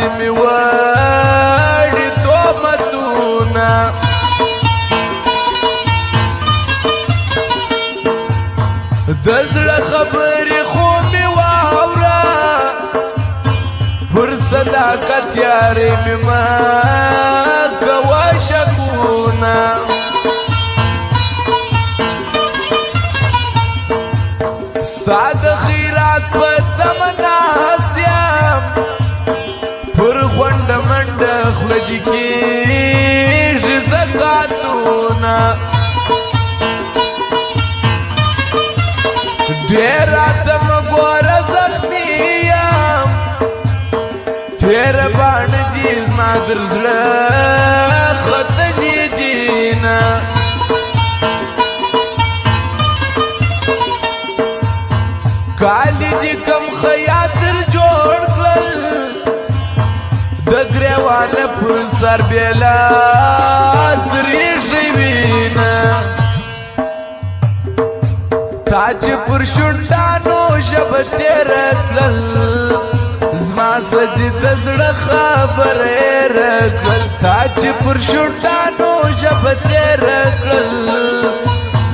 دې مې وړي تهمتونه د زړه خبرې خو مې واوره پر صداقت یارې مې مه کوه شکونه ستا د خیرات په تمه ناست یم پر غونډه منډه خوله دې کېږي زکاتونه ډېر راته مه ګوره زخمي یم تېره باڼه دې زما در زړه ختلي دینه کالی دی کم خیاطر جوړ کړل د ګریوانه پر سر بیلاس درېږي وینه تا چې پر شونډانو ژبه تېره کړل زما سجدې د زړه خبره یېره کړل تا چې پر شونډانو ژبه تېره کړل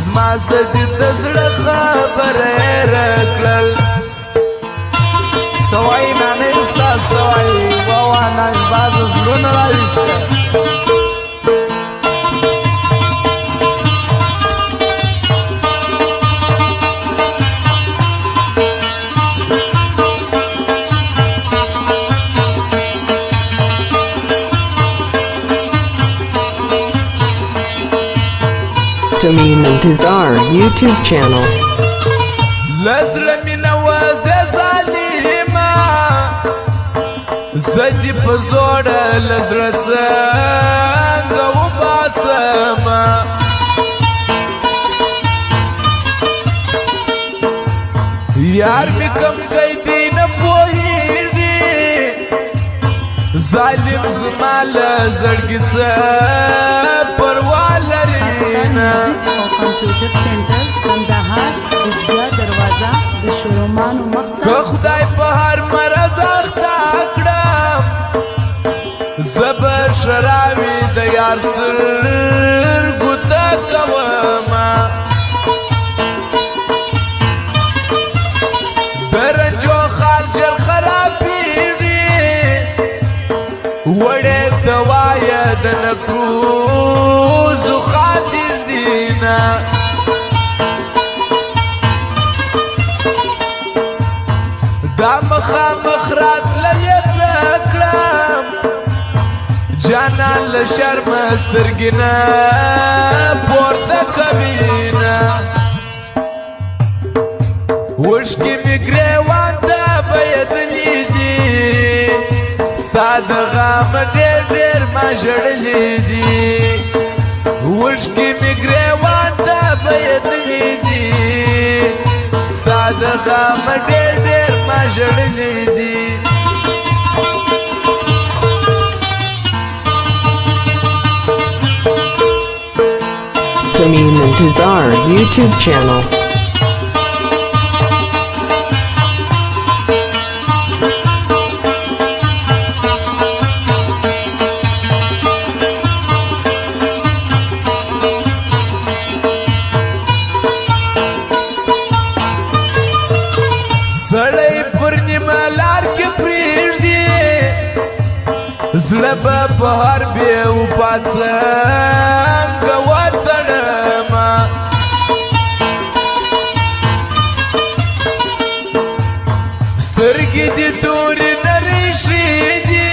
زما سجدې د زړه خبره یېره کړل څه وایي نانۍ استاد څه وایي ووانه بعضو زړونه راویښته Tamim Intizar YouTube channel. لزړه مې نوازې ظالمه زه دې په زوړه له زړه څنګه وباسمه یار مې کم قیدي نه پوهېږي ظالم زما له زړګي څه پروا لري نه کمپیوټر سنټر کندهار اجزا دروازه د شورومانو مخته که خدای په هر مرض اخته کړم زه به شراوي د یار سترګو ته کومه د رنجو خال ژر خرابېږي وړې دوا یې د نکروزو خاطر دینه دا مخامخ راتللې څه کړم جانان له شرمه سترګې نه پورته کوینه اوښکې مې ګریوان ته بهېدلې دي ستا د غم ډېر ډېر ما ژړلې دي اوښکې مې ګریوان ته بهېدلې دي ستا د غم ډېر ډېر ما ژړلې دي Tamim Intizar YouTube channel. سړی پر نیمه لار کې پرېږدي زړه به په هر بېوفا څنګه وتړمه سترګې دې تورې نرۍ شي دي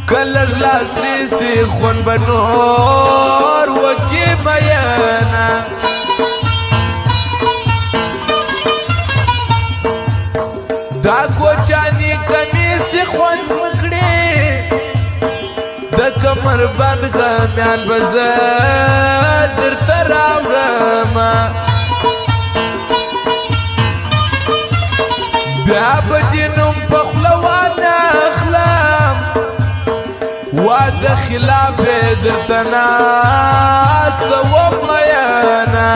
که لږ لاس نیسي خوند به نور وکړي میینه دا کوچاني کمیس دې خوند وکړي د کمر بند غمیان به زه درته راوړمه بیا به دې نوم په خوله وانخلم واده خلاف یې درته ناسته وم میینه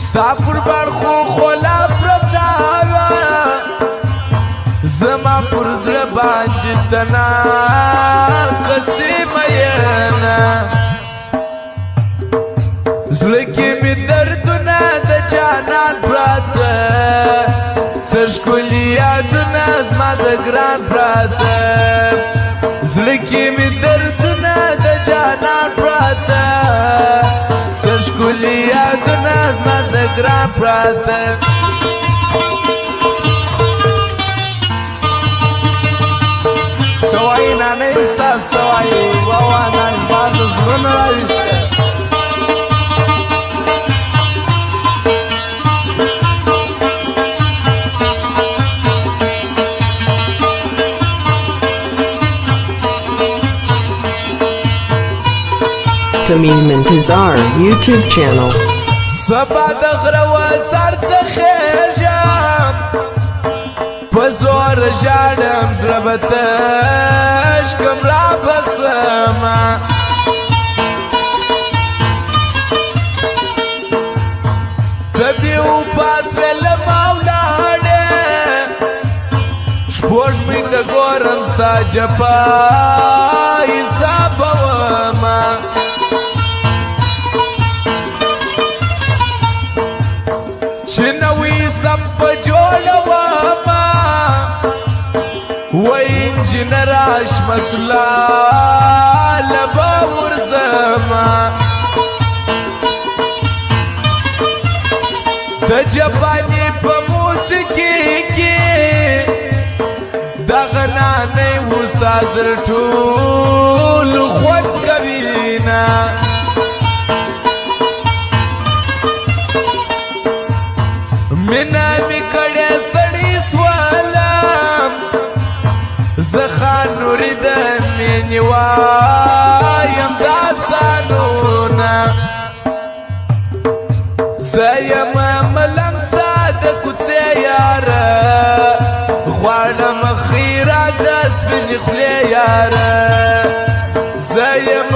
ستا پر بړ خو خلاف پزړه باندې تنا قسم ینا زړه کې مې دردونه د جانان پراته سرښکلي یادونه زما د ګران پراته زړه کې مې دردونه د جانان پراته سرښکلي یادونه زما د ګران پراته سوای نانه ستا سوای واوا نان باز زړونه راويسته Tamim Intizar YouTube channel. سبا د غره وزر ته خېژم په زور ژاړم زړه به تش کړم را بسمه د دې وپاس ویلمه ولاړې شپوږمۍ ته ګورم ستا جفا حسابومه چې نوې سم په جوړومه وای انجینر حشمت الله لبه ورځمه د جاپاني په موسیقي کې دغه نانۍ استاد در ټول خوند کوي نه مینا می کړه ستړي سوالم زخان نوري د مینې وایم داستانونه زیم ملنګ ستا د کوڅې یاره غواړم خیرات د سپینې خولې یاره زیم